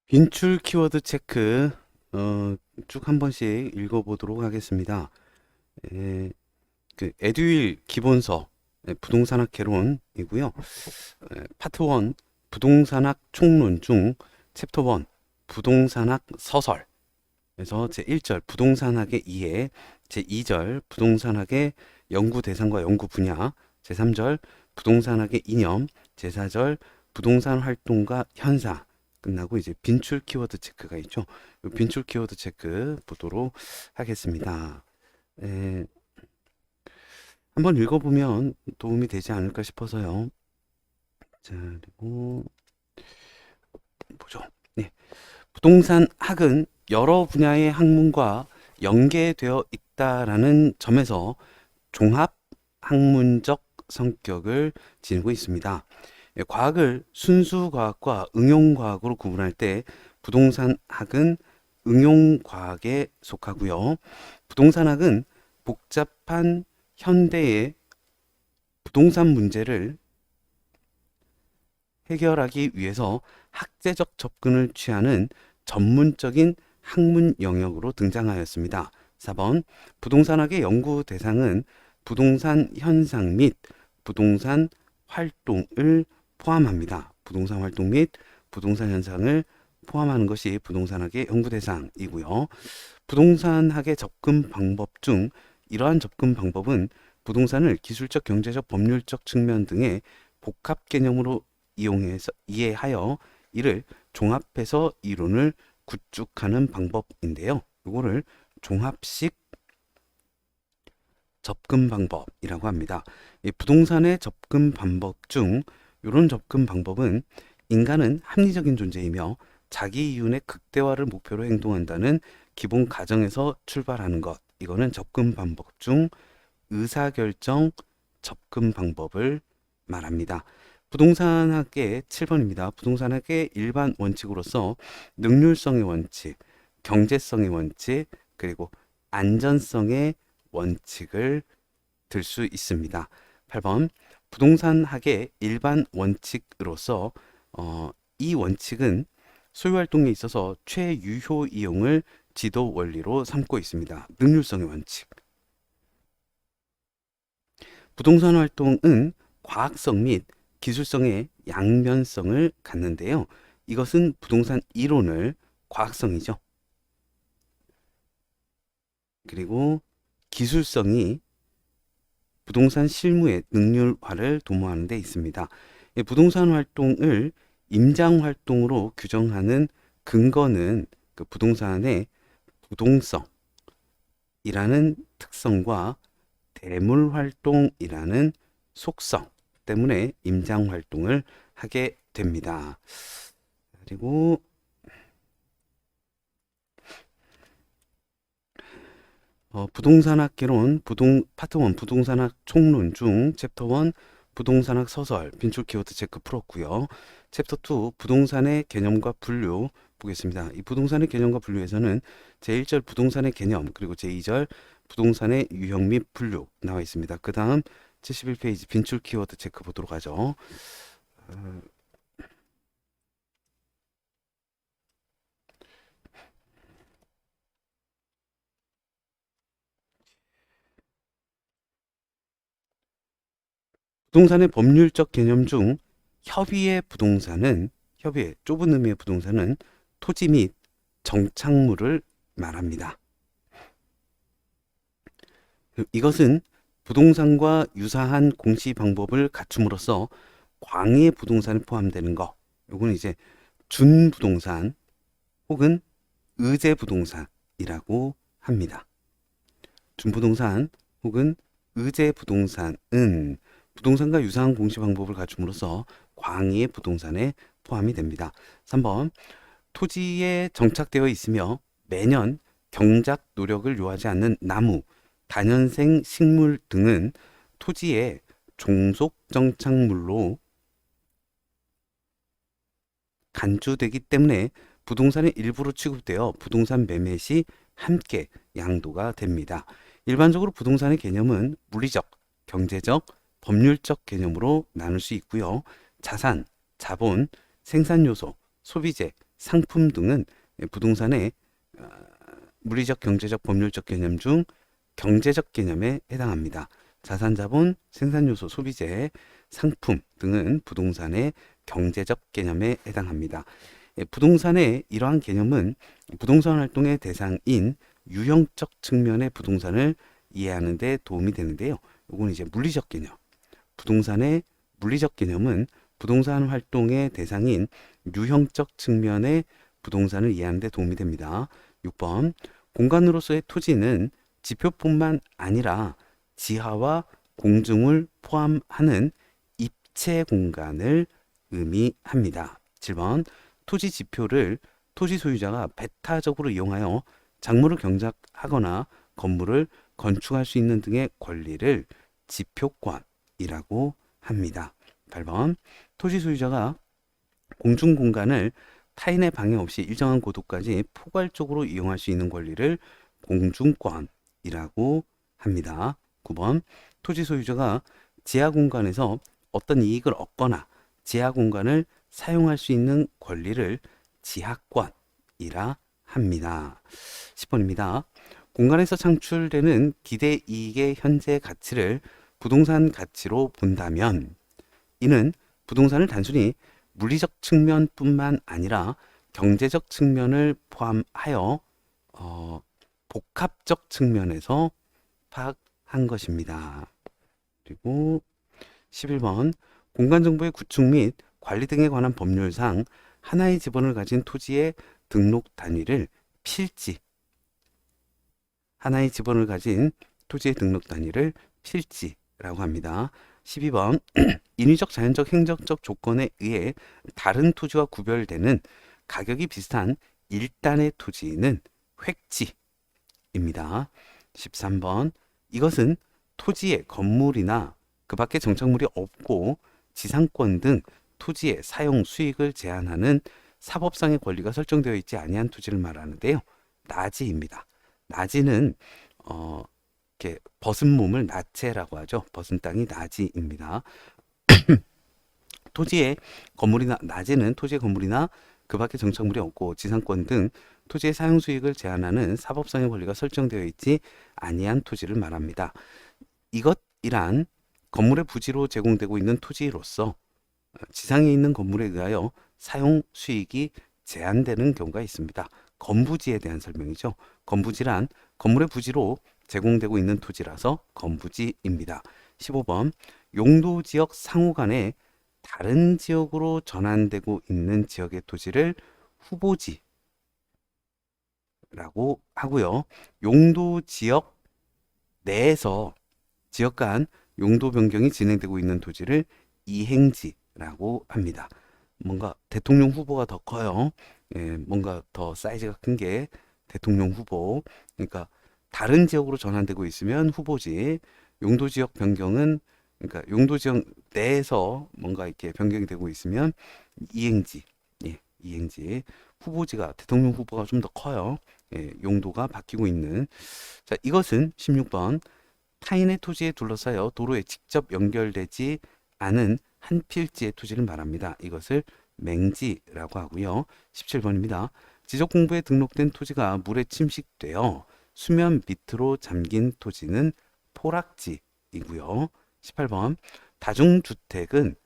빈출 키워드 체크 쭉 한 번씩 읽어보도록 하겠습니다. 에, 에듀윌 기본서 부동산학 개론이고요. 파트 1 부동산학 총론 중 챕터 1 부동산학 서설 그래서 제1절 부동산학의 이해, 제2절 부동산학의 연구 대상과 연구 분야, 제3절 부동산학의 이념, 제4절 부동산 활동과 현상 끝나고 이제 빈출 키워드 체크가 있죠. 이 빈출 키워드 체크 보도록 하겠습니다. 한번 읽어보면 도움이 되지 않을까 싶어서요. 자, 그리고 보죠. 네. 부동산 학은 여러 분야의 학문과 연계되어 있다라는 점에서 종합 학문적 성격을 지니고 있습니다. 과학을 순수 과학과 응용 과학으로 구분할 때 부동산 학은 응용 과학에 속하고요. 부동산 학은 복잡한 현대의 부동산 문제를 해결하기 위해서 학제적 접근을 취하는 전문적인 학문 영역으로 등장하였습니다. 4번 부동산학의 연구 대상은 부동산 현상 및 부동산 활동을 포함합니다. 부동산 활동 및 부동산 현상을 포함하는 것이 부동산학의 연구 대상이고요. 부동산학의 접근 방법 중 이러한 접근 방법은 부동산을 기술적, 경제적, 법률적 측면 등의 복합 개념으로 이해하여 이를 종합해서 이론을 구축하는 방법인데요. 이거를 종합식 접근 방법이라고 합니다. 이 부동산의 접근 방법 중 이런 접근 방법은 인간은 합리적인 존재이며 자기 이윤의 극대화를 목표로 행동한다는 기본 가정에서 출발하는 것. 이거는 접근 방법 중 의사결정 접근 방법을 말합니다. 부동산학의 7번입니다. 부동산학의 일반 원칙으로서 능률성의 원칙, 경제성의 원칙, 그리고 안전성의 원칙을 들 수 있습니다. 8번 부동산학의 일반 원칙으로서 이 원칙은 소유활동에 있어서 최유효 이용을 지도 원리로 삼고 있습니다. 능률성의 원칙. 부동산 활동은 과학성 및 기술성의 양면성을 갖는데요. 이것은 부동산 이론을 과학성이죠. 그리고 기술성이 부동산 실무의 능률화를 도모하는 데 있습니다. 부동산 활동을 임장 활동으로 규정하는 근거는 그 부동산의 부동성이라는 특성과 대물 활동이라는 속성 때문에 임장 활동을 하게 됩니다. 그리고 부동산학 개론 파트 1 부동산학 총론 중 챕터 1 부동산학 서설 빈출 키워드 체크 풀었고요. 챕터 2 부동산의 개념과 분류 보겠습니다. 이 부동산의 개념과 분류에서는 제1절 부동산의 개념 그리고 제2절 부동산의 유형 및 분류 나와 있습니다. 그 다음 71페이지 빈출 키워드 체크 보도록 하죠. 부동산의 법률적 개념 중 협의의 좁은 의미의 부동산은 토지 및 정착물을 말합니다. 이것은 부동산과 유사한 공시 방법을 갖춤으로써 광의 부동산에 포함되는 거. 요거는 이제 준부동산 혹은 의제부동산이라고 합니다. 준부동산 혹은 의제부동산은 부동산과 유사한 공시 방법을 갖춤으로써 광의의 부동산에 포함이 됩니다. 3번 토지에 정착되어 있으며 매년 경작 노력을 요하지 않는 나무, 다년생 식물 등은 토지의 종속 정착물로 간주되기 때문에 부동산의 일부로 취급되어 부동산 매매 시 함께 양도가 됩니다. 일반적으로 부동산의 개념은 물리적, 경제적, 법률적 개념으로 나눌 수 있고요. 자산, 자본, 생산 요소, 소비재, 상품 등은 부동산의 어, 물리적, 경제적, 법률적 개념 중 경제적 개념에 해당합니다. 자산, 자본, 생산 요소, 소비재, 상품 등은 부동산의 경제적 개념에 해당합니다. 부동산의 이러한 개념은 부동산 활동의 대상인 유형적 측면의 부동산을 이해하는 데 도움이 되는데요. 이건 이제 물리적 개념. 부동산의 물리적 개념은 부동산 활동의 대상인 유형적 측면의 부동산을 이해하는 데 도움이 됩니다. 6번. 공간으로서의 토지는 지표뿐만 아니라 지하와 공중을 포함하는 입체 공간을 의미합니다. 7번. 토지 지표를 토지 소유자가 배타적으로 이용하여 작물을 경작하거나 건물을 건축할 수 있는 등의 권리를 지표권이라고 합니다. 8번. 토지 소유자가 공중공간을 타인의 방해 없이 일정한 고도까지 포괄적으로 이용할 수 있는 권리를 공중권이라고 합니다. 9번. 토지 소유자가 지하 공간에서 어떤 이익을 얻거나 지하 공간을 사용할 수 있는 권리를 지하권이라 합니다. 10번입니다. 공간에서 창출되는 기대 이익의 현재 가치를 부동산 가치로 본다면 이는 부동산을 단순히 물리적 측면뿐만 아니라 경제적 측면을 포함하여 복합적 측면에서 파악한 것입니다. 그리고 11번. 공간정보의 구축 및 관리 등에 관한 법률상 하나의 지번을 가진 토지의 등록 단위를 필지, 하나의 지번을 가진 토지의 등록 단위를 필지라고 합니다. 12번. 인위적, 자연적, 행정적 조건에 의해 다른 토지와 구별되는 가격이 비슷한 일단의 토지는 획지입니다. 13번. 이것은 토지의 건물이나 그 밖에 정착물이 없고 지상권 등 토지의 사용 수익을 제한하는 사법상의 권리가 설정되어 있지 아니한 토지를 말하는데요. 나지입니다. 나지는 이렇게 벗은 몸을 나체라고 하죠. 벗은 땅이 나지입니다. 토지의 건물이나 나지는 토지의 건물이나 그 밖에 정착물이 없고 지상권 등 토지의 사용 수익을 제한하는 사법상의 권리가 설정되어 있지 아니한 토지를 말합니다. 이것이란 건물의 부지로 제공되고 있는 토지로서 지상에 있는 건물에 의하여 사용 수익이 제한되는 경우가 있습니다. 건부지에 대한 설명이죠. 건부지란 건물의 부지로 제공되고 있는 토지라서 건부지입니다. 15번. 용도지역 상호 간에 다른 지역으로 전환되고 있는 지역의 토지를 후보지라고 하고요. 용도지역 내에서 지역 간 용도 변경이 진행되고 있는 토지를 이행지라고 합니다. 뭔가 대통령 후보가 더 커요. 예, 뭔가 더 사이즈가 큰 게 대통령 후보. 그러니까 다른 지역으로 전환되고 있으면 후보지. 용도 지역 변경은 그러니까 용도 지역 내에서 뭔가 이렇게 변경이 되고 있으면 이행지. 예, 이행지. 후보지가 대통령 후보가 좀 더 커요. 예, 용도가 바뀌고 있는. 자, 이것은 16번. 타인의 토지에 둘러싸여 도로에 직접 연결되지 않은 한 필지의 토지를 말합니다. 이것을 맹지라고 하고요. 17번입니다. 지적공부에 등록된 토지가 물에 침식되어 수면 밑으로 잠긴 토지는 포락지이고요. 18번. 다중주택은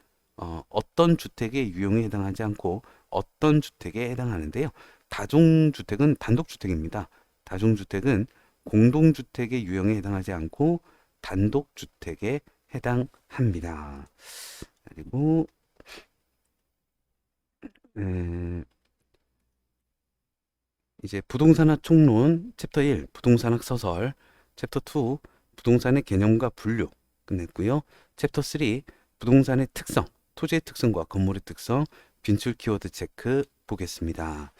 어떤 주택의 유형에 해당하지 않고 어떤 주택에 해당하는데요. 다중주택은 단독주택입니다. 다중주택은 공동주택의 유형에 해당하지 않고 단독주택에 해당합니다. 그리고 이제 부동산학 총론 챕터 1 부동산학 서설, 챕터 2 부동산의 개념과 분류 끝냈고요. 챕터 3 부동산의 특성, 토지의 특성과 건물의 특성, 빈출 키워드 체크 보겠습니다.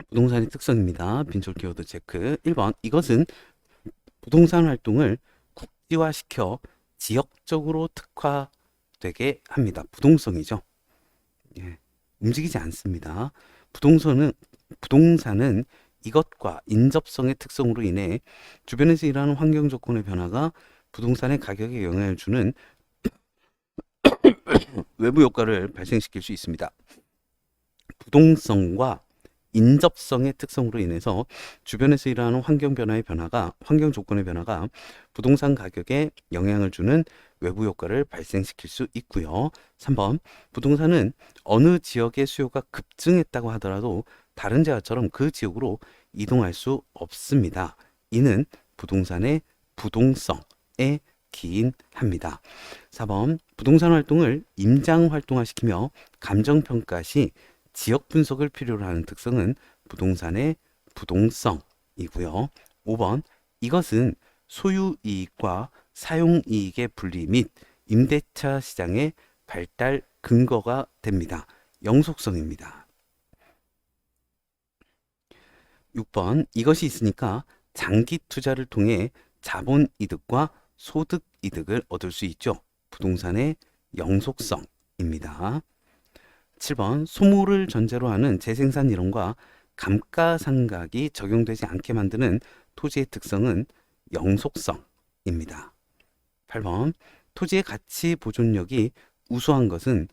부동산의 특성입니다. 빈출 키워드 체크. 1번. 이것은 부동산 활동을 국지화시켜 지역적으로 특화되게 합니다. 부동성이죠. 예, 움직이지 않습니다. 부동산은 이것과 인접성의 특성으로 인해 주변에서 일어나는 환경 조건의 변화가 부동산의 가격에 영향을 주는 외부 효과를 발생시킬 수 있습니다. 부동성과 인접성의 특성으로 인해서 주변에서 일어나는 환경 조건의 변화가 부동산 가격에 영향을 주는 외부 효과를 발생시킬 수 있고요. 3번, 부동산은 어느 지역의 수요가 급증했다고 하더라도 다른 지역처럼 그 지역으로 이동할 수 없습니다. 이는 부동산의 부동성에 기인합니다. 4번, 부동산 활동을 임장 활동화시키며 감정평가 시 지역 분석을 필요로 하는 특성은 부동산의 부동성이고요. 5번, 이것은 소유이익과 사용이익의 분리 및 임대차 시장의 발달 근거가 됩니다. 영속성입니다. 6번, 이것이 있으니까 장기 투자를 통해 자본 이득과 소득 이득을 얻을 수 있죠. 부동산의 영속성입니다. 7번, 소모를 전제로 하는 재생산 이론과 감가상각이 적용되지 않게 만드는 토지의 특성은 영속성입니다. 8번, 토지의 가치 보존력이 우수한 것은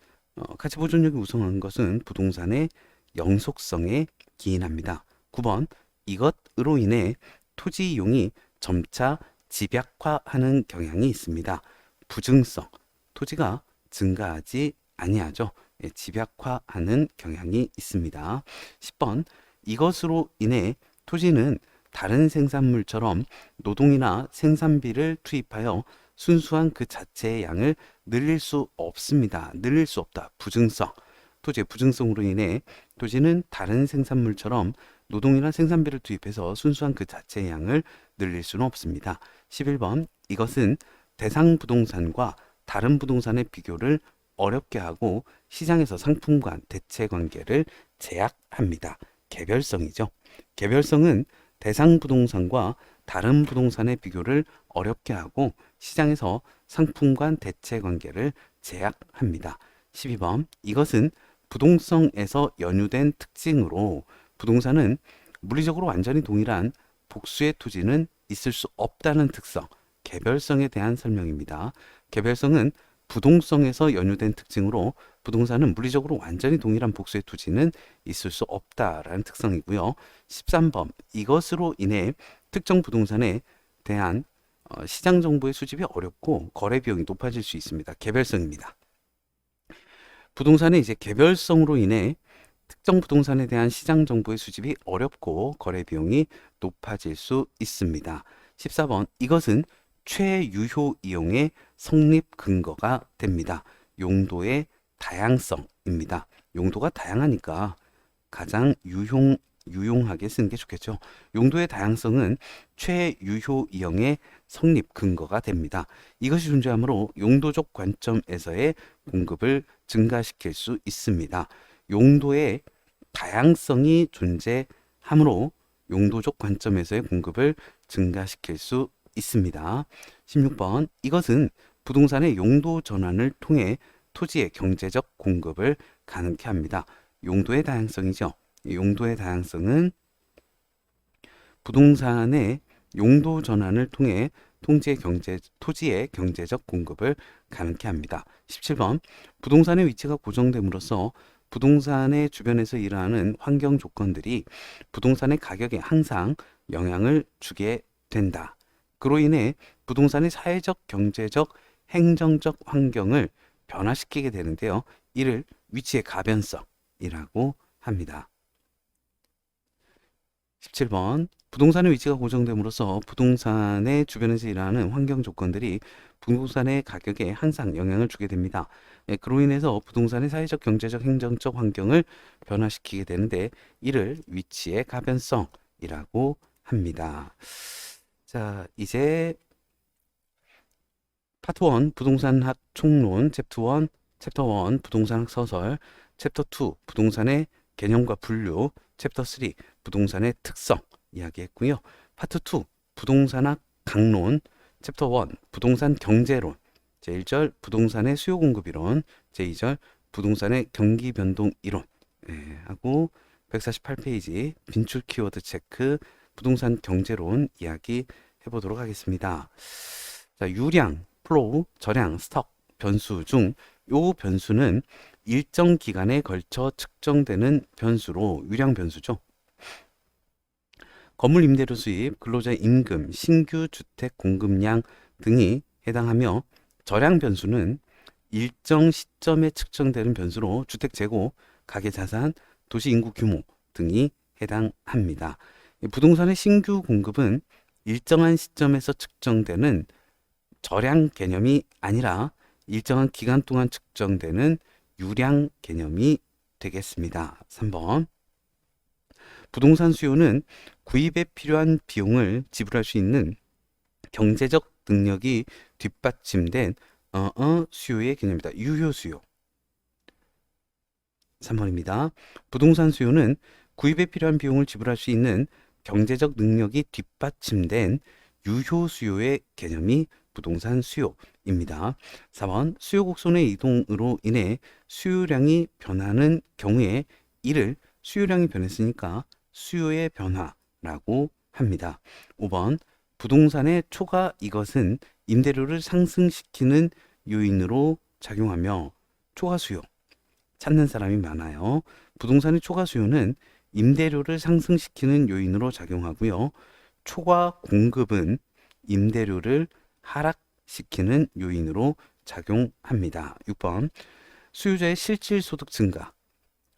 부동산의 영속성에 기인합니다. 9번, 이것으로 인해 토지 이용이 점차 집약화하는 경향이 있습니다. 부증성, 토지가 증가하지 아니하죠. 집약화하는 경향이 있습니다. 10번, 이것으로 인해 토지는 다른 생산물처럼 노동이나 생산비를 투입하여 순수한 그 자체의 양을 늘릴 수 없습니다. 늘릴 수 없다. 부증성. 토지의 부증성으로 인해 토지는 다른 생산물처럼 노동이나 생산비를 투입해서 순수한 그 자체의 양을 늘릴 수는 없습니다. 11번, 이것은 대상 부동산과 다른 부동산의 비교를 어렵게 하고 시장에서 상품 간 대체 관계를 제약합니다. 개별성이죠. 개별성은 대상 부동산과 다른 부동산의 비교를 어렵게 하고 시장에서 상품 간 대체 관계를 제약합니다. 12번, 이것은 부동성에서 연유된 특징으로 부동산은 물리적으로 완전히 동일한 복수의 토지는 있을 수 없다는 특성, 개별성에 대한 설명입니다. 개별성은 부동성에서 연유된 특징으로 부동산은 물리적으로 완전히 동일한 복수의 토지는 있을 수 없다라는 특성이고요. 13번, 이것으로 인해 특정 부동산에 대한 시장 정보의 수집이 어렵고 거래 비용이 높아질 수 있습니다. 개별성입니다. 부동산의 이제 개별성으로 인해 특정 부동산에 대한 시장 정보의 수집이 어렵고 거래 비용이 높아질 수 있습니다. 14번, 이것은 최유효 이용의 성립 근거가 됩니다. 용도의 다양성입니다. 용도가 다양하니까 가장 유용하게 쓰는 게 좋겠죠. 용도의 다양성은 최유효 이용의 성립 근거가 됩니다. 이것이 존재하므로 용도적 관점에서의 공급을 증가시킬 수 있습니다. 용도의 다양성이 존재하므로 용도적 관점에서의 공급을 증가시킬 수 있습니다. 16번, 이것은 부동산의 용도 전환을 통해 토지의 경제적 공급을 가능케 합니다. 용도의 다양성이죠. 용도의 다양성은 부동산의 용도 전환을 통해 토지의 경제적 공급을 가능케 합니다. 17번, 부동산의 위치가 고정됨으로써 부동산의 주변에서 일어나는 환경 조건들이 부동산의 가격에 항상 영향을 주게 된다. 그로 인해 부동산의 사회적, 경제적, 행정적 환경을 변화시키게 되는데요. 이를 위치의 가변성이라고 합니다. 17번, 부동산의 위치가 고정됨으로써 부동산의 주변에서 일어나는 환경 조건들이 부동산의 가격에 항상 영향을 주게 됩니다. 그로 인해서 부동산의 사회적, 경제적, 행정적 환경을 변화시키게 되는데 이를 위치의 가변성이라고 합니다. 자, 이제 파트 1 부동산학 총론 챕터 1 부동산학 서설, 챕터 2 부동산의 개념과 분류, 챕터 3 부동산의 특성 이야기했고요. 파트 2 부동산학 강론, 챕터 1 부동산 경제론, 제1절 부동산의 수요 공급 이론, 제2절 부동산의 경기 변동 이론 하고 148페이지 빈출 키워드 체크 부동산 경제론 이야기 해보도록 하겠습니다. 자, 유량, 플로우, 저량, 스톡, 변수 중 요 변수는 일정 기간에 걸쳐 측정되는 변수로 유량 변수죠. 건물 임대료 수입, 근로자 임금, 신규 주택 공급량 등이 해당하며 저량 변수는 일정 시점에 측정되는 변수로 주택 재고, 가계 자산, 도시 인구 규모 등이 해당합니다. 부동산의 신규 공급은 일정한 시점에서 측정되는 저량 개념이 아니라 일정한 기간 동안 측정되는 유량 개념이 되겠습니다. 3번. 부동산 수요는 구입에 필요한 비용을 지불할 수 있는 경제적 능력이 뒷받침된 수요의 개념이다. 유효 수요. 3번입니다. 부동산 수요는 구입에 필요한 비용을 지불할 수 있는 경제적 능력이 뒷받침된 유효 수요의 개념이 부동산 수요입니다. 4번. 수요 곡선의 이동으로 인해 수요량이 변하는 경우에 이를 수요량이 변했으니까 수요의 변화라고 합니다. 5번. 부동산의 초과 이것은 임대료를 상승시키는 요인으로 작용하며 초과 수요 찾는 사람이 많아요. 부동산의 초과 수요는 임대료를 상승시키는 요인으로 작용하고요. 초과 공급은 임대료를 하락시키는 요인으로 작용합니다. 6번. 수요자의 실질 소득 증가,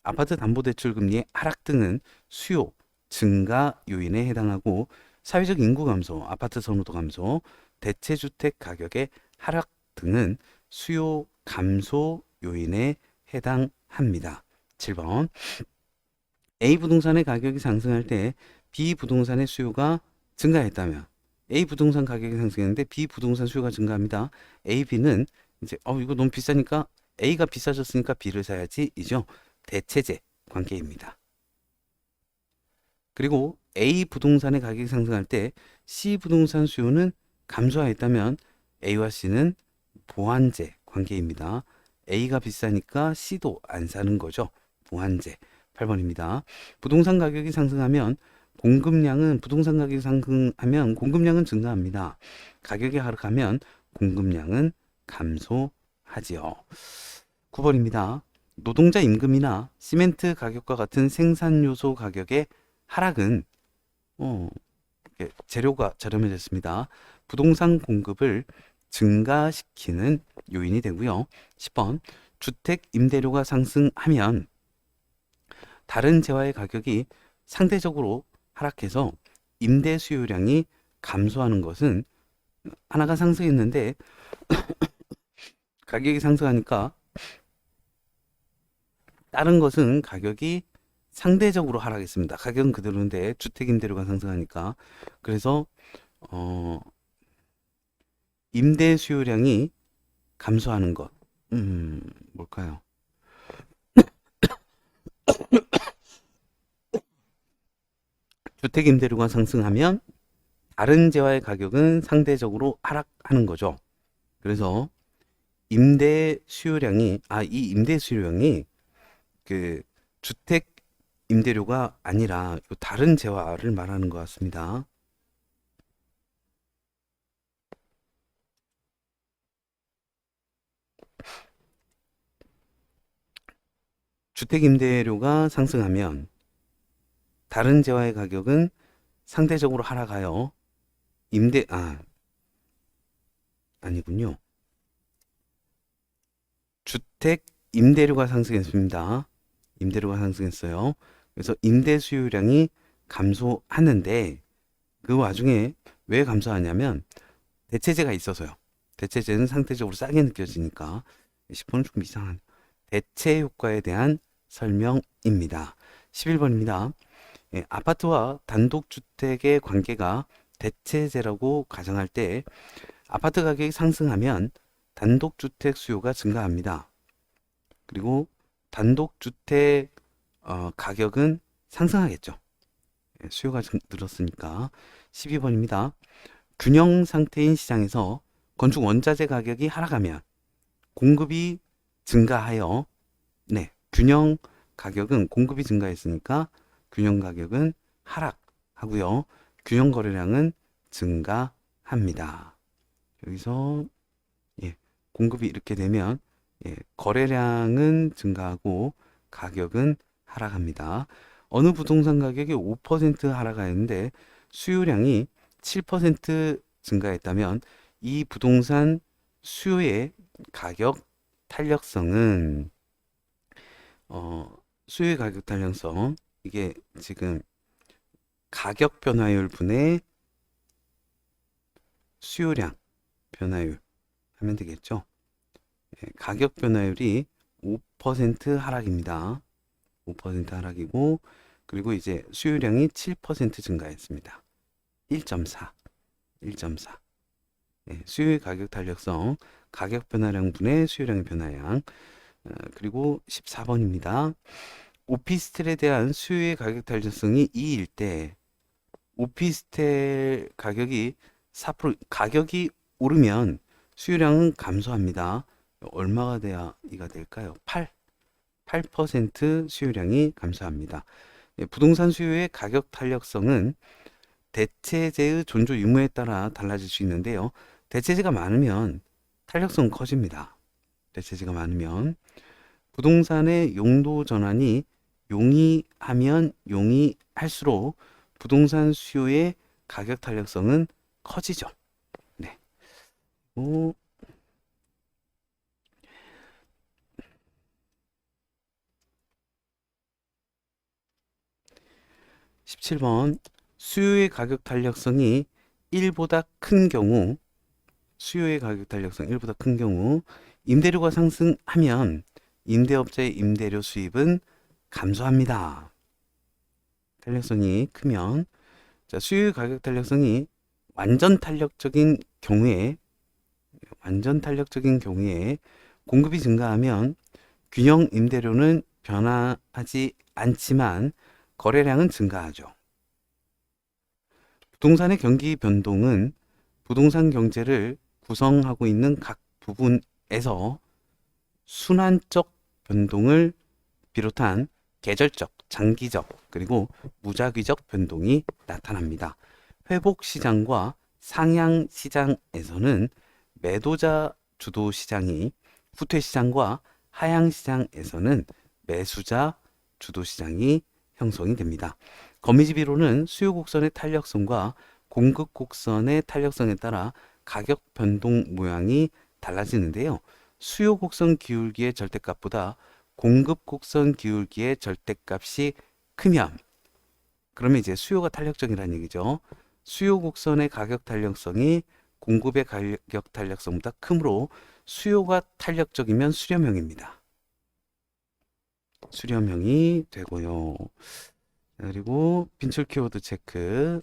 아파트 담보대출 금리의 하락 등은 수요 증가 요인에 해당하고 사회적 인구 감소, 아파트 선호도 감소, 대체주택 가격의 하락 등은 수요 감소 요인에 해당합니다. 7번. A 부동산의 가격이 상승할 때 B 부동산의 수요가 증가했다면 A 부동산 가격이 상승했는데 B 부동산 수요가 증가합니다. A, B는 이제 이거 너무 비싸니까 A가 비싸졌으니까 B를 사야지 이죠. 대체제 관계입니다. 그리고 A 부동산의 가격이 상승할 때 C 부동산 수요는 감소하였다면 A와 C는 보완제 관계입니다. A가 비싸니까 C도 안 사는 거죠. 보완제. 8번입니다. 부동산 가격이 상승하면 부동산 가격이 상승하면 공급량은 증가합니다. 가격이 하락하면 공급량은 감소하지요. 9번입니다. 노동자 임금이나 시멘트 가격과 같은 생산 요소 가격의 하락은 재료가 저렴해졌습니다. 부동산 공급을 증가시키는 요인이 되고요. 10번. 주택 임대료가 상승하면 다른 재화의 가격이 상대적으로 하락해서 임대 수요량이 감소하는 것은 하나가 상승했는데 가격이 상승하니까 다른 것은 가격이 상대적으로 하락했습니다. 가격은 그대로인데 주택 임대료가 상승하니까. 그래서 임대 수요량이 감소하는 것. 뭘까요? 주택 임대료가 상승하면 다른 재화의 가격은 상대적으로 하락하는 거죠. 그래서 임대 수요량이 이 임대 수요량이 그 주택 임대료가 아니라 다른 재화를 말하는 것 같습니다. 주택 임대료가 상승하면 다른 재화의 가격은 상대적으로 하락하여 아니군요. 주택 임대료가 상승했습니다. 임대료가 상승했어요. 그래서 임대 수요량이 감소하는데 그 와중에 왜 감소하냐면 대체제가 있어서요. 대체제는 상대적으로 싸게 느껴지니까 10번은 좀 이상한 대체 효과에 대한 설명입니다. 11번입니다. 아파트와 단독주택의 관계가 대체제라고 가정할 때 아파트 가격이 상승하면 단독주택 수요가 증가합니다. 그리고 단독주택 가격은 상승하겠죠. 수요가 늘었으니까. 12번입니다. 균형 상태인 시장에서 건축 원자재 가격이 하락하면 공급이 증가하여 균형 가격은 공급이 증가했으니까 균형 가격은 하락하고요. 균형 거래량은 증가합니다. 여기서 공급이 이렇게 되면 거래량은 증가하고 가격은 하락합니다. 어느 부동산 가격이 5% 하락하였는데 수요량이 7% 증가했다면 이 부동산 수요의 가격 탄력성은 수요의 가격 탄력성, 이게 지금 가격 변화율 분의 수요량 변화율 하면 되겠죠. 가격 변화율이 5% 하락입니다. 5% 하락이고, 그리고 이제 수요량이 7% 증가했습니다. 1.4. 수요의 가격 탄력성, 가격 변화량 분의 수요량의 변화량. 그리고 14번입니다. 오피스텔에 대한 수요의 가격 탄력성이 2일 때 오피스텔 가격이 4% 가격이 오르면 수요량은 감소합니다. 얼마가 돼야 이가 될까요? 8% 수요량이 감소합니다. 부동산 수요의 가격 탄력성은 대체재의 존재 유무에 따라 달라질 수 있는데요. 대체재가 많으면 탄력성은 커집니다. 대체재가 많으면 부동산의 용도 전환이 용이하면 용이할수록 부동산 수요의 가격 탄력성은 커지죠. 네. 17번 수요의 가격 탄력성이 1보다 큰 경우 수요의 가격 탄력성 1보다 큰 경우 임대료가 상승하면 임대업자의 임대료 수입은 감소합니다. 탄력성이 크면 자, 수요의 가격 탄력성이 완전 탄력적인 경우에 공급이 증가하면 균형 임대료는 변화하지 않지만 거래량은 증가하죠. 부동산의 경기 변동은 부동산 경제를 구성하고 있는 각 부분에서 순환적 변동을 비롯한 계절적, 장기적, 그리고 무작위적 변동이 나타납니다. 회복 시장과 상향 시장에서는 매도자 주도 시장이, 후퇴 시장과 하향 시장에서는 매수자 주도 시장이 형성이 됩니다. 거미집 이론은 수요 곡선의 탄력성과 공급 곡선의 탄력성에 따라 가격 변동 모양이 달라지는데요. 수요 곡선 기울기의 절대값보다 공급 곡선 기울기의 절대값이 크면, 그러면 이제 수요가 탄력적이라는 얘기죠. 수요 곡선의 가격 탄력성이 공급의 가격 탄력성보다 크므로 수요가 탄력적이면 수렴형입니다. 수렴형이 되고요. 그리고 빈출 키워드 체크.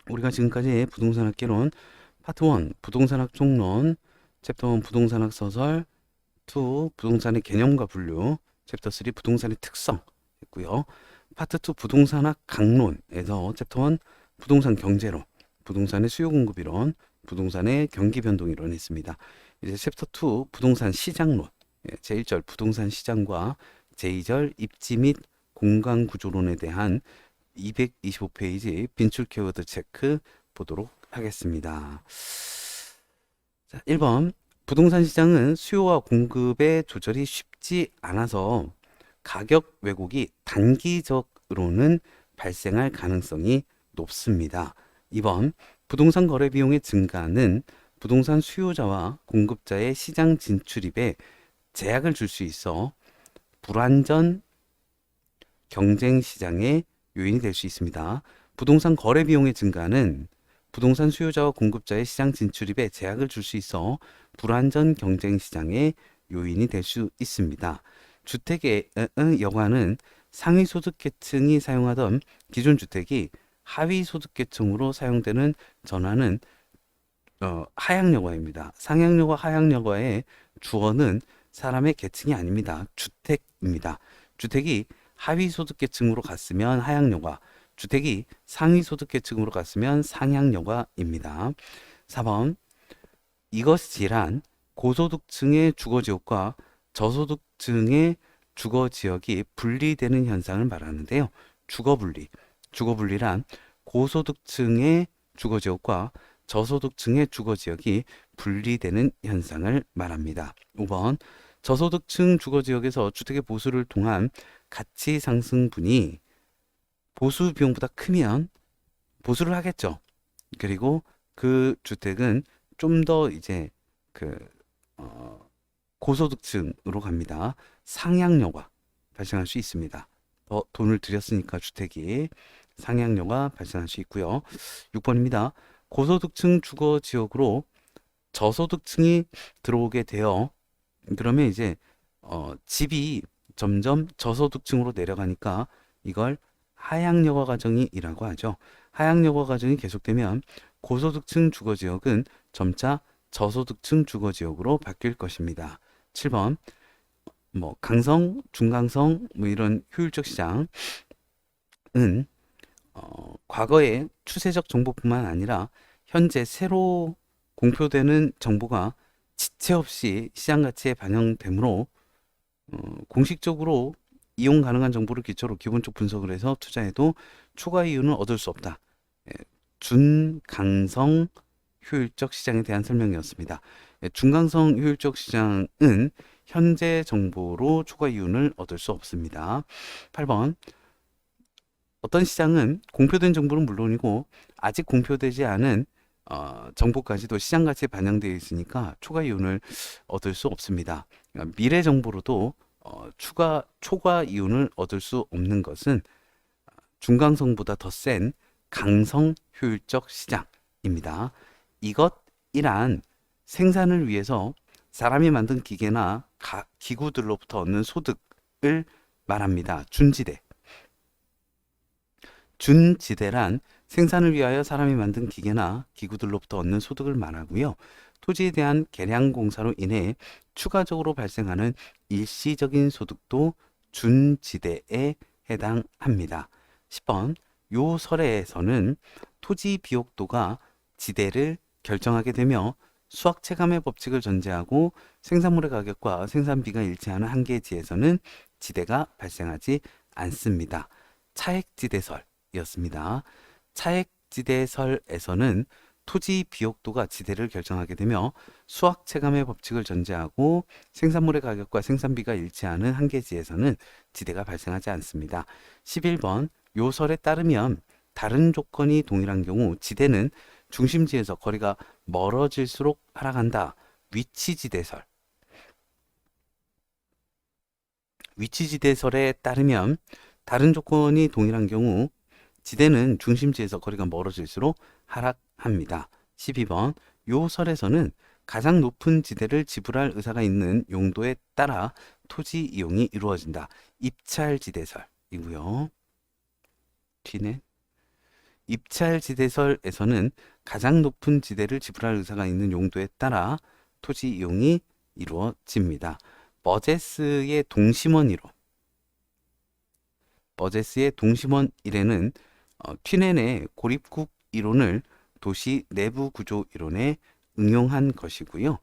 우리가 지금까지 부동산학 개론 파트 1 부동산학 총론, 챕터 1 부동산학 서설, 2 부동산의 개념과 분류, 챕터 3 부동산의 특성 했고요. 파트 2 부동산학 강론에서 챕터 1 부동산 경제론, 부동산의 수요 공급 이론, 부동산의 경기 변동 이론 했습니다. 이제 챕터 2 부동산 시장론, 제1절 부동산 시장과 제2절 입지 및 공간 구조론에 대한 225페이지 빈출 키워드 체크 보도록 하겠습니다. 자, 1번 부동산 시장은 수요와 공급의 조절이 쉽지 않아서 가격 왜곡이 단기적으로는 발생할 가능성이 높습니다. 2번 부동산 거래 비용의 증가는 부동산 수요자와 공급자의 시장 진출입에 제약을 줄 수 있어 불완전 경쟁 시장의 요인이 될 수 있습니다. 부동산 거래 비용의 증가는 부동산 수요자와 공급자의 시장 진출입에 제약을 줄 수 있어 불완전 경쟁 시장의 요인이 될 수 있습니다. 주택의 여관은 상위 소득계층이 사용하던 기존 주택이 하위 소득계층으로 사용되는 전환은 하향여과입니다. 상향여과, 하향여과의 주어는 사람의 계층이 아닙니다. 주택입니다. 주택이 하위 소득계층으로 갔으면 하향여과, 주택이 상위 소득계층으로 갔으면 상향여과입니다. 4번 이것이란 고소득층의 주거지역과 저소득층의 주거지역이 분리되는 현상을 말하는데요. 주거분리란 고소득층의 주거지역과 저소득층의 주거지역이 분리되는 현상을 말합니다. 5번 저소득층 주거지역에서 주택의 보수를 통한 가치 상승분이 보수 비용보다 크면 보수를 하겠죠. 그리고 그 주택은 좀 더 이제 그 어, 고소득층으로 갑니다. 상향료가 발생할 수 있습니다. 더 돈을 들였으니까 주택이 상향료가 발생할 수 있고요. 6번입니다. 고소득층 주거 지역으로 저소득층이 들어오게 되어 그러면 이제 집이 점점 저소득층으로 내려가니까 이걸 하향여과 과정이라고 하죠. 하향여과 과정이 계속되면 고소득층 주거지역은 점차 저소득층 주거지역으로 바뀔 것입니다. 7번 뭐 강성, 중강성 뭐 이런 효율적 시장은 과거의 추세적 정보뿐만 아니라 현재 새로 공표되는 정보가 지체 없이 시장 가치에 반영되므로 공식적으로 이용 가능한 정보를 기초로 기본적 분석을 해서 투자해도 추가 이윤을 얻을 수 없다. 준강성 효율적 시장에 대한 설명이었습니다. 중강성 효율적 시장은 현재 정보로 추가 이윤을 얻을 수 없습니다. 8번 어떤 시장은 공표된 정보는 물론이고 아직 공표되지 않은 정보까지도 시장 가치에 반영되어 있으니까 추가 이윤을 얻을 수 없습니다. 그러니까 미래 정보로도 초과 이윤을 얻을 수 없는 것은 중강성보다 더 센 강성 효율적 시장입니다. 이것이란 생산을 위해서 사람이 만든 기계나 기구들로부터 얻는 소득을 말합니다. 준지대. 준지대란 생산을 위하여 사람이 만든 기계나 기구들로부터 얻는 소득을 말하고요. 토지에 대한 개량 공사로 인해 추가적으로 발생하는 일시적인 소득도 준지대에 해당합니다. 10번 요 설에서는 토지 비옥도가 지대를 결정하게 되며 수학체감의 법칙을 전제하고 생산물의 가격과 생산비가 일치하는 한계지에서는 지대가 발생하지 않습니다. 차액지대설이었습니다. 차액지대설에서는 토지 비옥도가 지대를 결정하게 되며 수학체감의 법칙을 전제하고 생산물의 가격과 생산비가 일치하는 한계지에서는 지대가 발생하지 않습니다. 11번 요설에 따르면 다른 조건이 동일한 경우 지대는 중심지에서 거리가 멀어질수록 하락한다. 위치지대설. 위치지대설에 따르면 다른 조건이 동일한 경우 지대는 중심지에서 거리가 멀어질수록 하락합니다. 12번 요 설에서는 가장 높은 지대를 지불할 의사가 있는 용도에 따라 토지 이용이 이루어진다. 입찰지대설이고요. 뒤는 입찰지대설에서는 가장 높은 지대를 지불할 의사가 있는 용도에 따라 토지 이용이 이루어집니다. 버제스의 동심원 이론에는 튀넨의 고립국 이론을 도시 내부 구조 이론에 응용한 것이고요.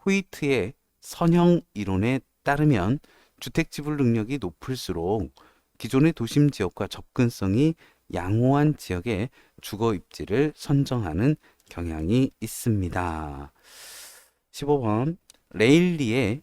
호이트의 선형 이론에 따르면 주택 지불 능력이 높을수록 기존의 도심 지역과 접근성이 양호한 지역의 주거 입지를 선정하는 경향이 있습니다. 15번 레일리의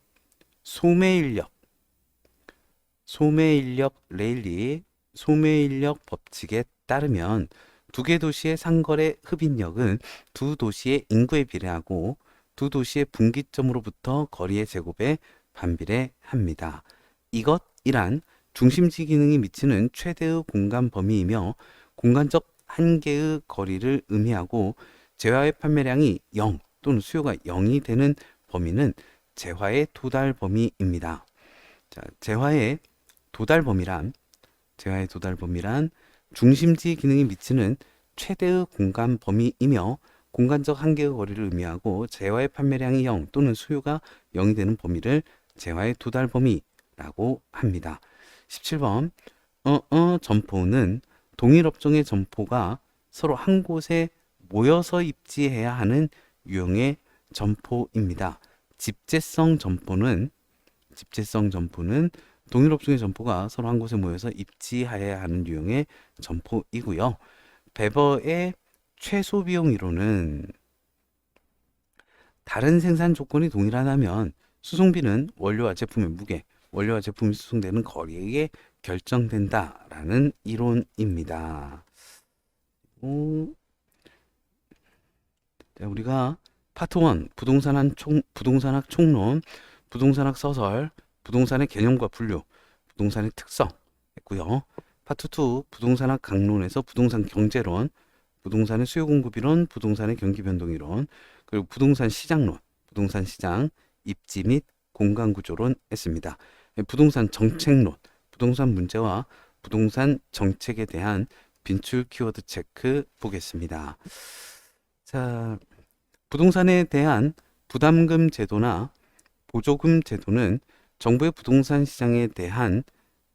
소매인력 법칙에 따르면 두 개 도시의 상거래 흡인력은 두 도시의 인구에 비례하고 두 도시의 분기점으로부터 거리의 제곱에 반비례합니다. 이것이란 중심지 기능이 미치는 최대의 공간 범위이며 공간적 한계의 거리를 의미하고 재화의 판매량이 0 또는 수요가 0이 되는 범위는 재화의 도달 범위입니다. 자, 재화의 도달 범위란 중심지 기능이 미치는 최대의 공간 범위이며 공간적 한계의 거리를 의미하고 재화의 판매량이 0 또는 수요가 0이 되는 범위를 재화의 도달 범위라고 합니다. 17번 점포는 동일 업종의 점포가 서로 한 곳에 모여서 입지해야 하는 유형의 점포입니다. 집재성 점포는 동일 업종의 점포가 서로 한 곳에 모여서 입지해야 하는 유형의 점포이고요. 베버의 최소 비용 이론은 다른 생산 조건이 동일하다면 수송비는 원료와 제품의 무게, 원료와 제품이 수송되는 거리에 의해 결정된다라는 이론입니다. 자, 우리가 파트 1 부동산학 총론, 부동산학 서설, 부동산의 개념과 분류, 부동산의 특성 했고요. 파트 2 부동산학 강론에서 부동산 경제론, 부동산의 수요 공급 이론, 부동산의 경기 변동 이론, 그리고 부동산 시장론, 부동산 시장 입지 및 공간 구조론 했습니다. 부동산 정책론, 부동산 문제와 부동산 정책에 대한 빈출 키워드 체크 보겠습니다. 자, 부동산에 대한 부담금 제도나 보조금 제도는 정부의 부동산 시장에 대한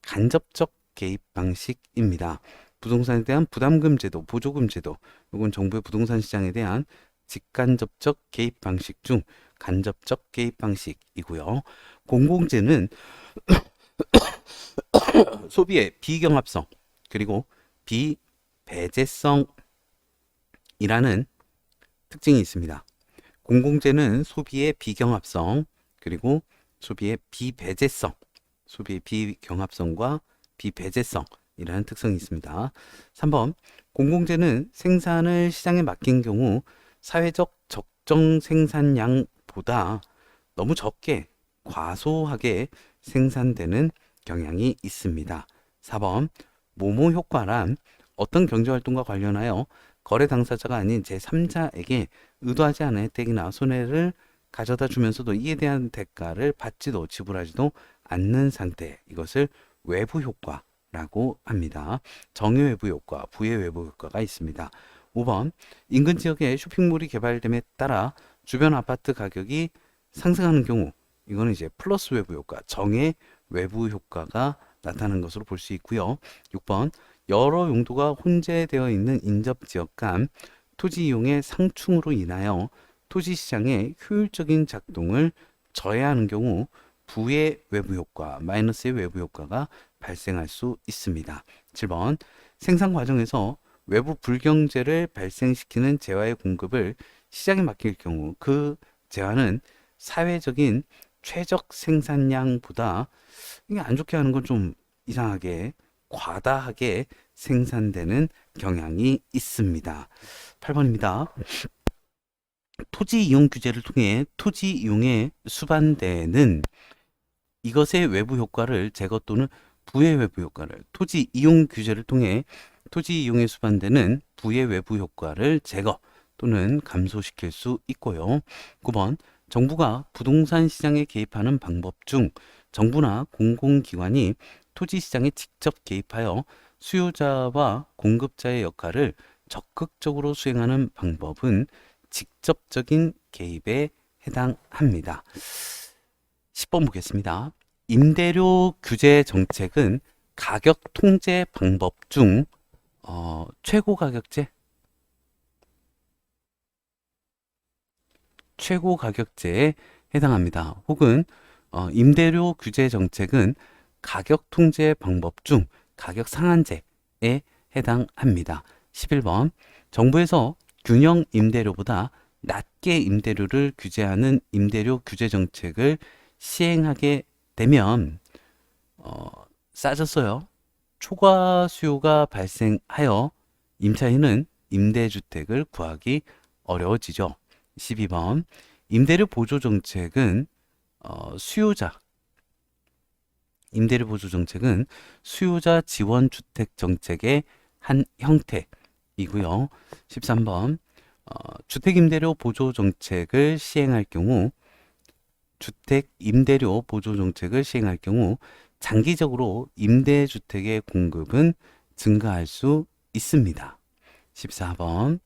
간접적 개입 방식입니다. 부동산에 대한 부담금 제도, 보조금 제도, 이건 정부의 부동산 시장에 대한 직간접적 개입 방식 중 간접적 개입 방식이고요. 공공재는 소비의 비경합성 그리고 비배제성이라는 특징이 있습니다. 공공재는 소비의 비경합성 그리고 소비의 비배제성, 소비의 비경합성과 비배제성이라는 특성이 있습니다. 3번 공공재는 생산을 시장에 맡긴 경우 사회적 적정 생산량보다 너무 적게 과소하게 생산되는 경향이 있습니다. 4번 모모 효과란 어떤 경제활동과 관련하여 거래 당사자가 아닌 제3자에게 의도하지 않은 혜택이나 손해를 가져다 주면서도 이에 대한 대가를 받지도 지불하지도 않는 상태, 이것을 외부 효과라고 합니다. 정의 외부 효과, 부의 외부 효과가 있습니다. 5번 인근 지역에 쇼핑몰이 개발됨에 따라 주변 아파트 가격이 상승하는 경우, 이거는 이제 플러스 외부 효과, 정의 외부 효과가 나타나는 것으로 볼 수 있고요. 6번 여러 용도가 혼재되어 있는 인접지역 간 토지 이용의 상충으로 인하여 토지 시장의 효율적인 작동을 저해하는 경우 부의 외부 효과, 마이너스의 외부 효과가 발생할 수 있습니다. 7번 생산 과정에서 외부 불경제를 발생시키는 재화의 공급을 시장에 맡길 경우 그 재화는 사회적인 최적 생산량보다, 이게 안 좋게 하는 건 좀 이상하게 과다하게 생산되는 경향이 있습니다. 8번입니다. 토지 이용 규제를 통해 토지 이용에 수반되는 이것의 외부 효과를 제거 또는 부의 외부 효과를, 토지 이용 규제를 통해 토지 이용에 수반되는 부의 외부 효과를 제거 또는 감소시킬 수 있고요. 9번 정부가 부동산 시장에 개입하는 방법 중 정부나 공공기관이 토지 시장에 직접 개입하여 수요자와 공급자의 역할을 적극적으로 수행하는 방법은 직접적인 개입에 해당합니다. 10번 보겠습니다. 임대료 규제 정책은 가격 통제 방법 중 최고 가격제에 해당합니다. 혹은 임대료 규제 정책은 가격 통제 방법 중 가격 상한제에 해당합니다. 11번 정부에서 균형 임대료보다 낮게 임대료를 규제하는 임대료 규제 정책을 시행하게 되면 싸졌어요. 초과 수요가 발생하여 임차인은 임대주택을 구하기 어려워지죠. 12번 임대료 보조 정책은 수요자 지원 주택 정책의 한 형태이고요. 13번 주택 임대료 보조 정책을 시행할 경우 장기적으로 임대주택의 공급은 증가할 수 있습니다. 14번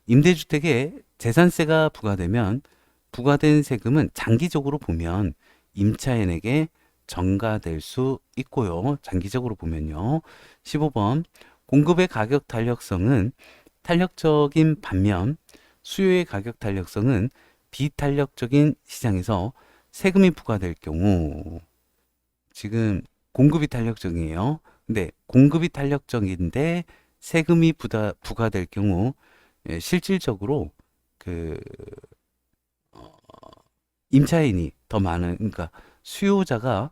임대주택에 재산세가 부과되면 부과된 세금은 장기적으로 보면 임차인에게 전가될 수 있고요. 장기적으로 보면요. 15번 공급의 가격 탄력성은 탄력적인 반면 수요의 가격 탄력성은 비탄력적인 시장에서 세금이 부과될 경우, 지금 공급이 탄력적이에요. 근데 공급이 탄력적인데 세금이 부과될 경우 실질적으로 임차인이 더 많은, 그러니까 수요자가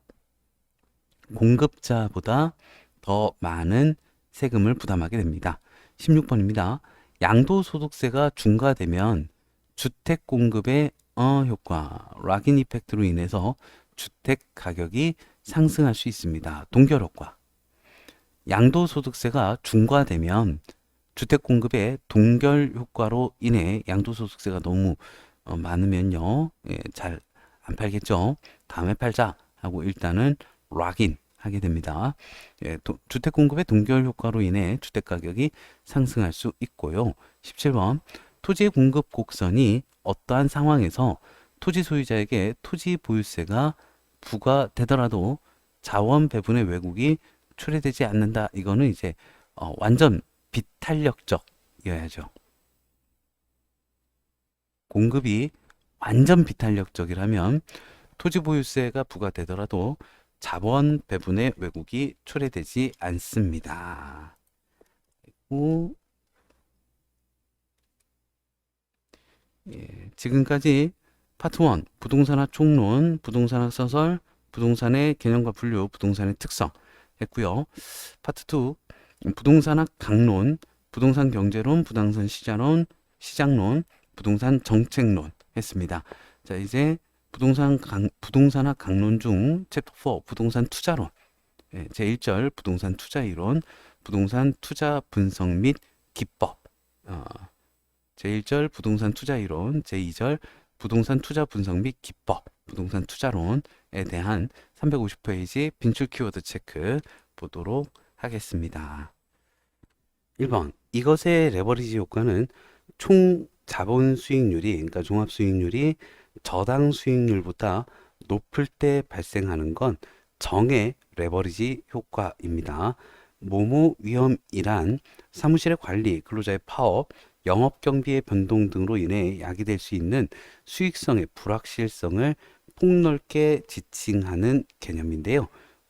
공급자보다 더 많은 세금을 부담하게 됩니다. 16번입니다. 양도소득세가 중과되면 주택 공급의 효과, 락인 이펙트로 인해서 주택 가격이 상승할 수 있습니다. 동결 효과. 양도소득세가 중과되면 주택 공급의 동결 효과로 인해 양도소득세가 너무 많으면요, 잘 안 팔겠죠. 다음에 팔자 하고 일단은 락인 하게 됩니다. 주택 공급의 동결 효과로 인해 주택 가격이 상승할 수 있고요. 17번 토지의 공급 곡선이 어떠한 상황에서 토지 소유자에게 토지 보유세가 부과되더라도 자원 배분의 왜곡이 초래되지 않는다. 이거는 이제 완전 비탄력적이어야죠. 공급이 완전 비탄력적이라면 토지 보유세가 부과되더라도 자본 배분의 왜곡이 초래되지 않습니다. 그리고 지금까지 파트 1 부동산학 총론, 부동산학 서설, 부동산의 개념과 분류, 부동산의 특성 했고요. 파트 2 부동산학 강론, 부동산 경제론, 부동산 시장론, 부동산 정책론 했습니다. 자, 이제 부동산학 강론 중 챕터 4 부동산 투자론, 제1절 부동산 투자 이론, 부동산 투자 분석 및 기법, 제1절 부동산 투자 이론, 제2절 부동산 투자 분석 및 기법, 부동산 투자론에 대한 350페이지 빈출 키워드 체크 보도록 하겠습니다. 1번 이것의 레버리지 효과는 총 자본 수익률이, 그러니까 종합 수익률이 저당 수익률보다 높을 때 발생하는 건 정의 레버리지 효과입니다. 모모 위험이란 사무실의 관리, 근로자의 파업, 영업 경비의 변동 등으로 인해 야기될 수 있는 수익성의 불확실성을 폭넓게 지칭하는 개념인데요.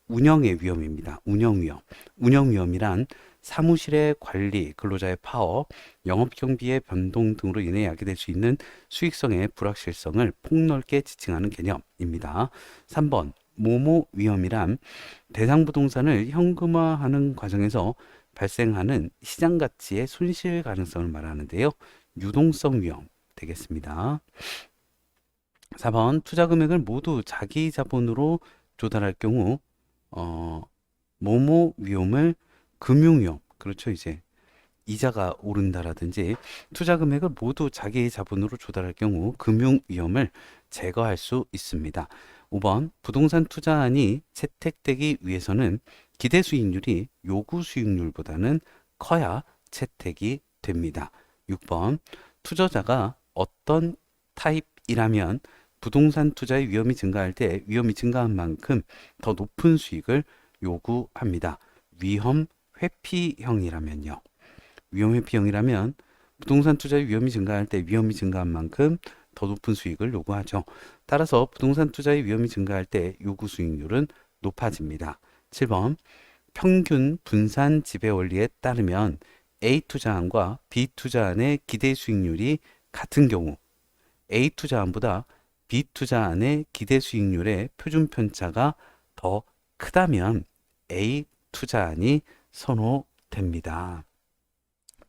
운영의 위험입니다. 운영 위험. 운영 위험이란 사무실의 관리, 근로자의 파업, 영업 경비의 변동 등으로 인해 야기될 수 있는 수익성의 불확실성을 폭넓게 지칭하는 개념입니다. 3번 모모 위험이란 대상 부동산을 현금화하는 과정에서 발생하는 시장 가치의 손실 가능성을 말하는데요. 유동성 위험 되겠습니다. 4번 투자 금액을 모두 자기 자본으로 조달할 경우 모모 위험을 금융위험, 그렇죠. 이제 이자가 오른다라든지 투자 금액을 모두 자기 자본으로 조달할 경우 금융위험을 제거할 수 있습니다. 5번 부동산 투자안이 채택되기 위해서는 기대 수익률이 요구 수익률보다는 커야 채택이 됩니다. 6번 투자자가 어떤 타입이라면 부동산 투자의 위험이 증가할 때 위험이 증가한 만큼 더 높은 수익을 요구합니다. 위험 회피형이라면요. 위험 회피형이라면 부동산 투자의 위험이 증가할 때 위험이 증가한 만큼 더 높은 수익을 요구하죠. 따라서 부동산 투자의 위험이 증가할 때 요구 수익률은 높아집니다. 7번 평균 분산 지배 원리에 따르면 A 투자안과 B 투자안의 기대 수익률이 같은 경우 A 투자안보다 B 투자안의 기대 수익률의 표준 편차가 더 크다면 A 투자안이 선호됩니다.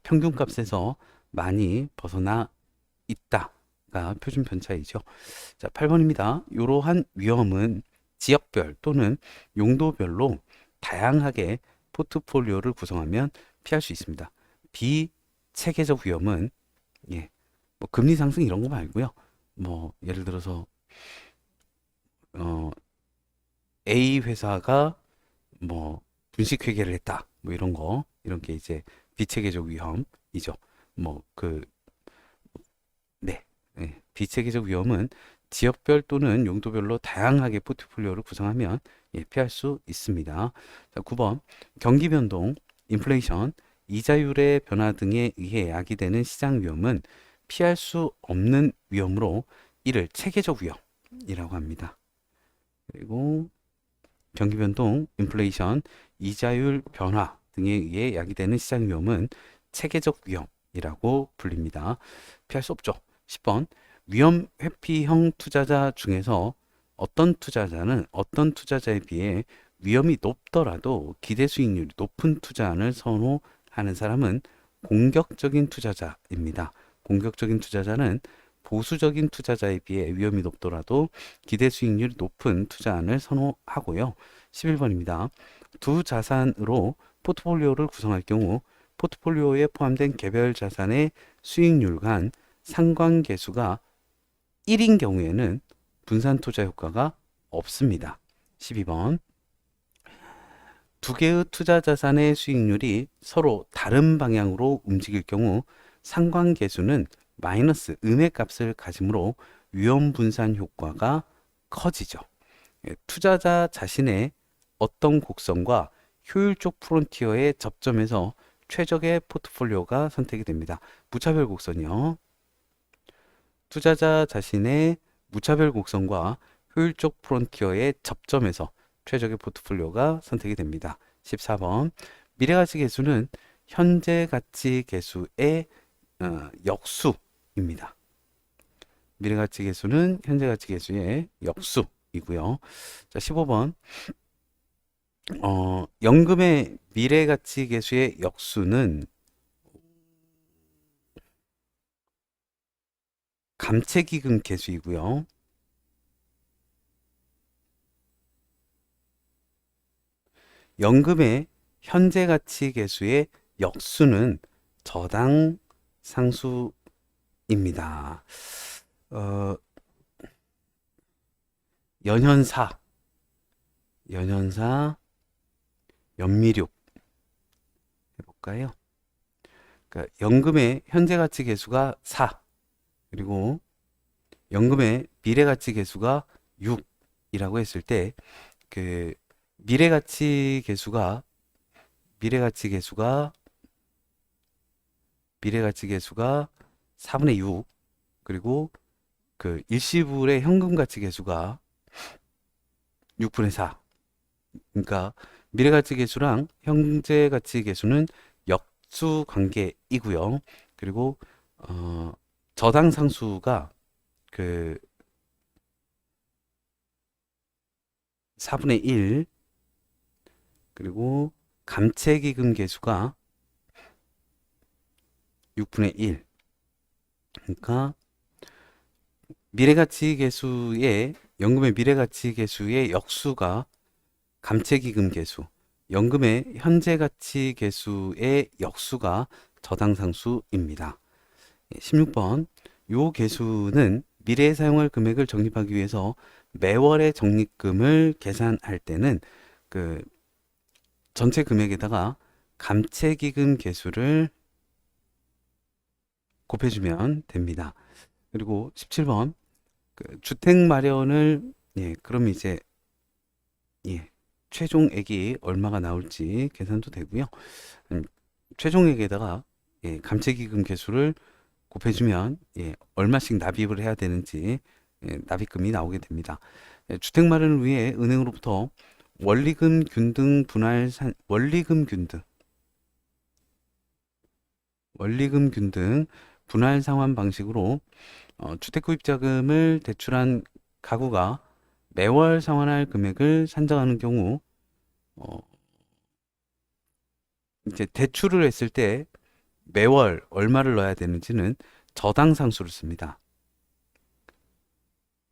평균값에서 많이 벗어나 있다가 표준 편차이죠. 자, 8번입니다. 이러한 위험은 지역별 또는 용도별로 다양하게 포트폴리오를 구성하면 피할 수 있습니다. 비체계적 위험은 뭐 금리 상승 이런 거 말고요. 뭐 예를 들어서 A 회사가 뭐 분식 회계를 했다. 뭐 이런 거, 이런 게 이제 비체계적 위험이죠. 비체계적 위험은 지역별 또는 용도별로 다양하게 포트폴리오를 구성하면 피할 수 있습니다. 자, 9번 경기 변동, 인플레이션, 이자율의 변화 등에 의해 야기되는 시장 위험은 피할 수 없는 위험으로 이를 체계적 위험이라고 합니다. 그리고 경기 변동, 인플레이션, 이자율 변화 등에 의해 야기되는 시장 위험은 체계적 위험이라고 불립니다. 피할 수 없죠. 10번 위험 회피형 투자자 중에서 어떤 투자자는 어떤 투자자에 비해 위험이 높더라도 기대 수익률이 높은 투자안을 선호하는 사람은 공격적인 투자자입니다. 공격적인 투자자는 보수적인 투자자에 비해 위험이 높더라도 기대 수익률이 높은 투자안을 선호하고요. 11번입니다. 두 자산으로 포트폴리오를 구성할 경우 포트폴리오에 포함된 개별 자산의 수익률 간 상관계수가 1인 경우에는 분산 투자 효과가 없습니다. 12번. 두 개의 투자 자산의 수익률이 서로 다른 방향으로 움직일 경우 상관계수는 마이너스 음의 값을 가지므로 위험 분산 효과가 커지죠. 투자자 자신의 어떤 곡선과 효율적 프론티어의 접점에서 최적의 포트폴리오가 선택이 됩니다. 무차별 곡선이요. 투자자 자신의 무차별 곡선과 효율적 프론티어의 접점에서 최적의 포트폴리오가 선택이 됩니다. 14번. 미래가치 계수는 현재 가치 계수의 역수입니다. 미래가치 계수는 현재 가치 계수의 역수이고요. 자, 15번. 연금의 미래가치 계수의 역수는 감채기금 계수이고요. 연금의 현재 가치 계수의 역수는 저당 상수입니다. 연현사, 연미륙 해볼까요? 그러니까 연금의 현재 가치 계수가 4, 그리고 연금의 미래 가치 계수가 6이라고 했을 때, 그 미래 가치 계수가 4분의 6, 그리고 그 일시불의 현금 가치 계수가 6분의 4. 그러니까 미래 가치 계수랑 현재 가치 계수는 역수 관계이고요. 그리고 저당 상수가 그 4분의 1, 그리고 감채기금 계수가 6분의 1. 그러니까 미래가치 계수의 연금의 미래가치 계수의 역수가 감채기금 계수, 연금의 현재가치 계수의 역수가 저당상수입니다. 16번. 요 계수는 미래에 사용할 금액을 적립하기 위해서 매월의 적립금을 계산할 때는 그 전체 금액에다가 감채기금 계수를 곱해주면 됩니다. 그리고 17번. 그 주택 마련을, 그럼 이제, 최종액이 얼마가 나올지 계산도 되고요. 최종액에다가 감채기금 계수를 곱해주면 얼마씩 납입을 해야 되는지 납입금이 나오게 됩니다. 주택 마련을 위해 은행으로부터 원리금 균등 분할 상환 방식으로 주택 구입 자금을 대출한 가구가 매월 상환할 금액을 산정하는 경우 이제 대출을 했을 때 매월 얼마를 넣어야 되는지는 저당 상수를 씁니다.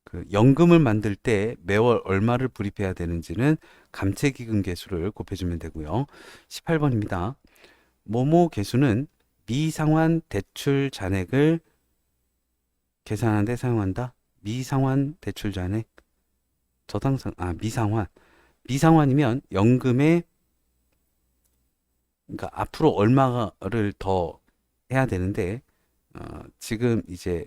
그 연금을 만들 때 매월 얼마를 불입해야 되는지는 감채기금 계수를 곱해주면 되고요. 18번입니다. 모모 계수는 미상환 대출 잔액을 계산하는 데 사용한다. 미상환 대출 잔액, 미상환이면 연금에, 그러니까 앞으로 얼마를 더 해야 되는데 지금 이제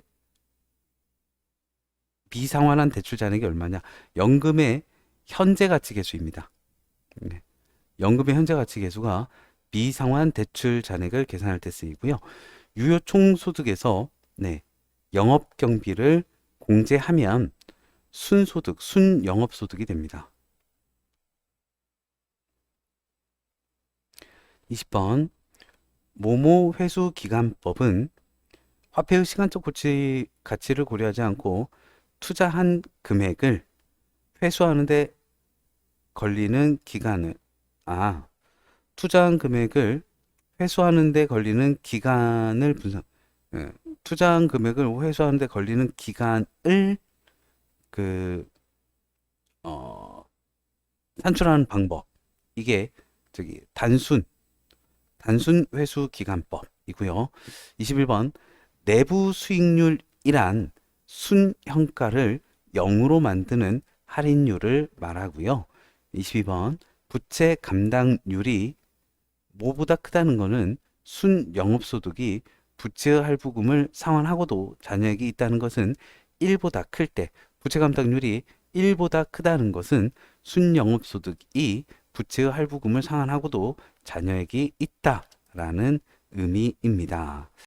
미상환한 대출 잔액이 얼마냐? 연금의 현재 가치 계수입니다. 네. 연금의 현재 가치 계수가 미상환 대출 잔액을 계산할 때 쓰이고요. 유효 총소득에서 영업 경비를 공제하면 순소득, 순영업소득이 됩니다. 20번. 모모 회수 기간법은 화폐의 시간적 가치를 고려하지 않고 투자한 금액을 회수하는 데 걸리는 기간을 투자한 금액을 회수하는 데 걸리는 기간을 투자한 금액을 회수하는 데 걸리는 기간을 그 산출하는 방법. 이게 단순 회수 기간법이고요. 21번 내부 수익률이란 순현가를 0으로 만드는 할인율을 말하고요. 22번 부채 감당률이 뭐보다 크다는 것은 순영업소득이 부채의 할부금을 상환하고도 잔여액이 있다는 것은 1보다 클 때, 부채 감당률이 1보다 크다는 것은 순영업소득이 부채의 할부금을 상환하고도 잔여액이 있다라는 의미입니다.